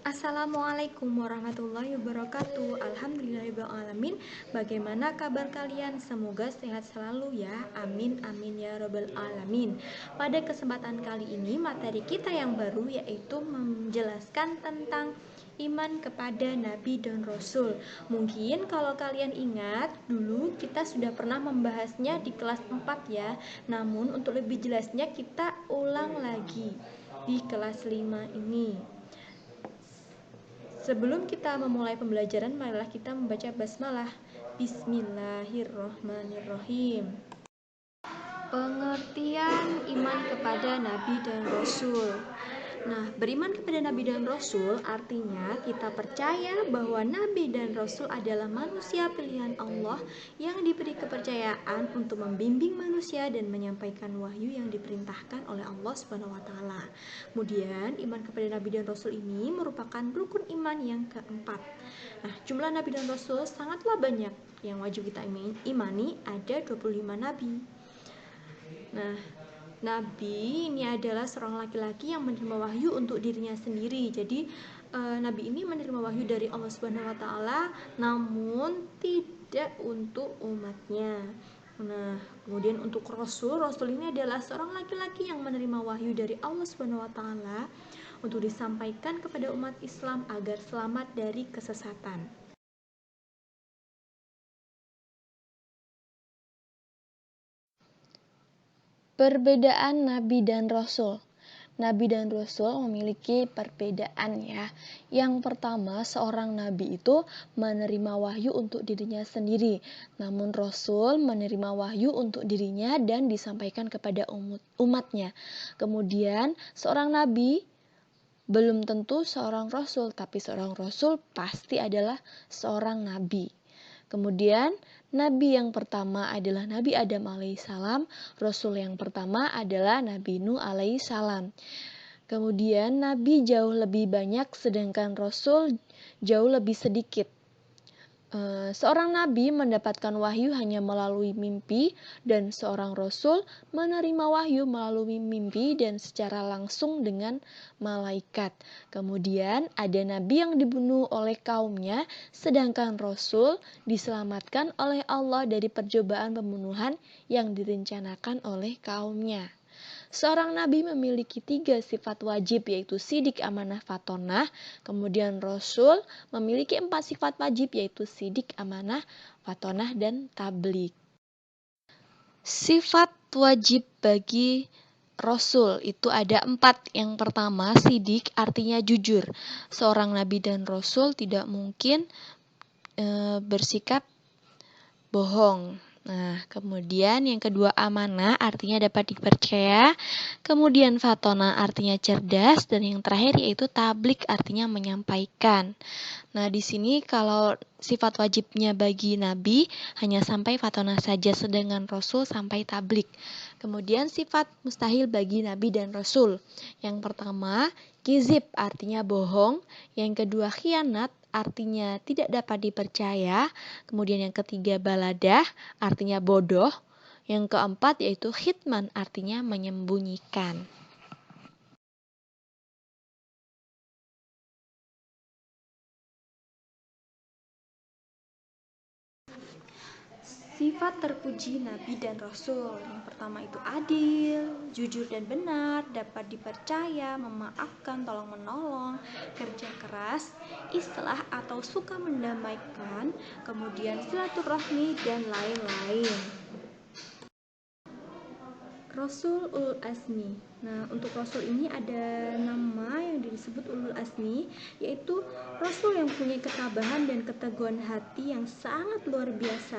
Assalamualaikum warahmatullahi wabarakatuh. Alhamdulillahirrahmanirrahim. Bagaimana kabar kalian? Semoga sehat selalu ya. Amin amin ya robbal alamin. Pada kesempatan kali ini materi kita yang baru yaitu menjelaskan tentang iman kepada Nabi dan Rasul. Mungkin kalau kalian ingat, dulu kita sudah pernah membahasnya di kelas 4 ya. Namun untuk lebih jelasnya kita ulang lagi di kelas 5 ini. Sebelum kita memulai pembelajaran, marilah kita membaca basmalah. Bismillahirrohmanirrohim. Pengertian iman kepada Nabi dan Rasul. Nah, beriman kepada Nabi dan Rasul artinya kita percaya bahwa Nabi dan Rasul adalah manusia pilihan Allah yang diberi kepercayaan untuk membimbing manusia dan menyampaikan wahyu yang diperintahkan oleh Allah SWT. Kemudian, iman kepada Nabi dan Rasul ini merupakan rukun iman yang keempat. Nah, jumlah Nabi dan Rasul sangatlah banyak. Yang wajib kita imani ada 25 Nabi. Nah, Nabi ini adalah seorang laki-laki yang menerima wahyu untuk dirinya sendiri. Jadi Nabi ini menerima wahyu dari Allah Subhanahu Wa Taala, namun tidak untuk umatnya. Nah, kemudian untuk Rasul ini adalah seorang laki-laki yang menerima wahyu dari Allah Subhanahu Wa Taala untuk disampaikan kepada umat Islam agar selamat dari kesesatan. Perbedaan Nabi dan Rasul. Nabi dan Rasul memiliki perbedaan ya. Yang pertama, seorang Nabi itu menerima wahyu untuk dirinya sendiri. Namun Rasul menerima wahyu untuk dirinya dan disampaikan kepada umatnya. Kemudian, seorang Nabi belum tentu seorang Rasul, tapi seorang Rasul pasti adalah seorang Nabi. Kemudian Nabi yang pertama adalah Nabi Adam alaihissalam, Rasul yang pertama adalah Nabi Nuh alaihissalam. Kemudian Nabi jauh lebih banyak sedangkan Rasul jauh lebih sedikit. Seorang Nabi mendapatkan wahyu hanya melalui mimpi dan seorang Rasul menerima wahyu melalui mimpi dan secara langsung dengan malaikat. Kemudian ada Nabi yang dibunuh oleh kaumnya sedangkan Rasul diselamatkan oleh Allah dari percobaan pembunuhan yang direncanakan oleh kaumnya. Seorang Nabi memiliki 3 sifat wajib yaitu sidik, amanah, fatonah. Kemudian Rasul memiliki 4 sifat wajib yaitu sidik, amanah, fatonah, dan tabligh. Sifat wajib bagi Rasul itu ada 4. Yang pertama sidik artinya jujur. Seorang Nabi dan Rasul tidak mungkin bersikap bohong. Nah, kemudian yang kedua amanah artinya dapat dipercaya, kemudian fatona artinya cerdas, dan yang terakhir yaitu tabligh artinya menyampaikan. Nah, di sini kalau sifat wajibnya bagi Nabi hanya sampai fatona saja, sedangkan Rasul sampai tabligh. Kemudian sifat mustahil bagi Nabi dan Rasul. Yang pertama, kizib artinya bohong, yang kedua khianat artinya tidak dapat dipercaya, kemudian yang ketiga baladah artinya bodoh, yang keempat yaitu khitman artinya menyembunyikan. Sifat terpuji Nabi dan Rasul. Yang pertama itu adil, jujur dan benar, dapat dipercaya, memaafkan, tolong menolong, kerja keras, islah atau suka mendamaikan, kemudian silaturahmi dan lain-lain. Rasul Ulul Azmi. Nah, untuk Rasul ini ada nama yang disebut Ulul Azmi, yaitu Rasul yang punya ketabahan dan keteguhan hati yang sangat luar biasa,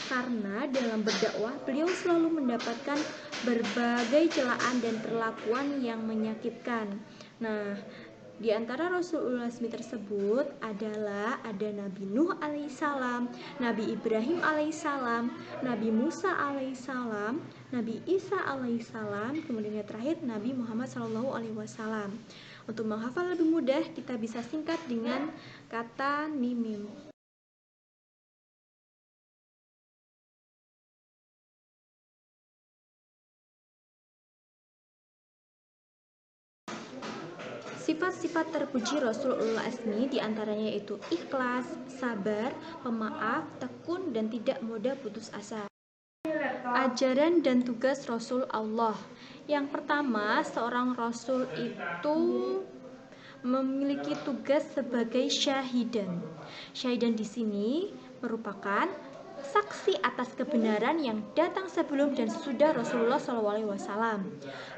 karena dalam berdakwah beliau selalu mendapatkan berbagai celaan dan perlakuan yang menyakitkan. Nah, di antara Rasul Ulul Azmi tersebut adalah ada Nabi Nuh alaihissalam, Nabi Ibrahim alaihissalam, Nabi Musa alaihissalam, Nabi Isa alaihissalam, kemudian yang terakhir Nabi Muhammad SAW. Untuk menghafal lebih mudah, kita bisa singkat dengan kata nimim. Sifat-sifat sifat terpuji Rasul Ulul Azmi diantaranya yaitu ikhlas, sabar, pemaaf, tekun, dan tidak mudah putus asa. Ajaran dan tugas Rasul Allah. Yang pertama, seorang Rasul itu memiliki tugas sebagai syahidan. Syahidan di sini merupakan saksi atas kebenaran yang datang sebelum dan sesudah Rasulullah SAW.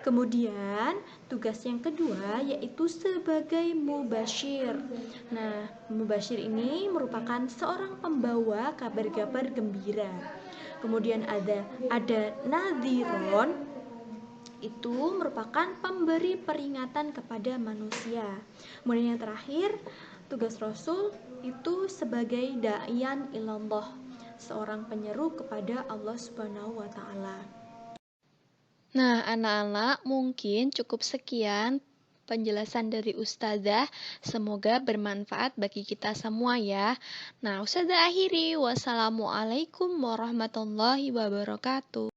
Kemudian tugas yang kedua yaitu sebagai mubasyir. Nah, mubasyir ini merupakan seorang pembawa kabar-kabar gembira. Kemudian ada nadhiron, itu merupakan pemberi peringatan kepada manusia. Kemudian yang terakhir, tugas Rasul itu sebagai da'iyan ilallah, seorang penyeru kepada Allah Subhanahu wa taala. Nah, anak-anak, mungkin cukup sekian penjelasan dari Ustazah. Semoga bermanfaat bagi kita semua ya. Nah, Ustazah akhiri. Wassalamualaikum warahmatullahi wabarakatuh.